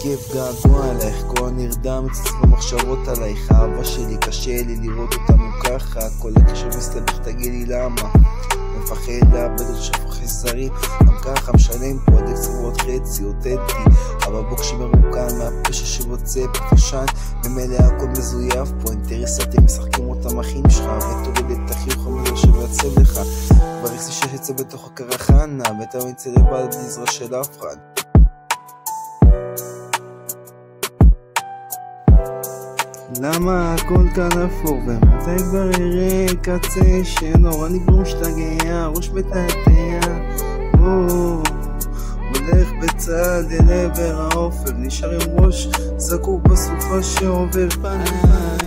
כיף געגוע אלייך, כה נרדם אצלי במחשבות עלייך. אהבה שלי קשה לי לראות אותנו ככה, כל הקשר מסתבך תגידי למה. מפחד לאבד עוד שפך חסרים, גם ככה משלם פה עד עשרות חצי אותנטי. הבבוק שמרוקן מהפשע שבוצע פשן, ממילא הכל מזויף פה, אינטרס אתם משחקים אותם אחים שלך, ותוריד את החיוך המזר שיוצא לך. כבר יחסי שיצא בתוך הקרחנה, ואתה יצא לבד בגזרה של אף אחד. למה הכל כאן אפור, ומתי כבר יראה קצה שנורא אני כבר משתגע, ראש מתעתע, הולך בצד אל עבר האופל, נשאר עם ראש זקוק בסופה שעובר פניי.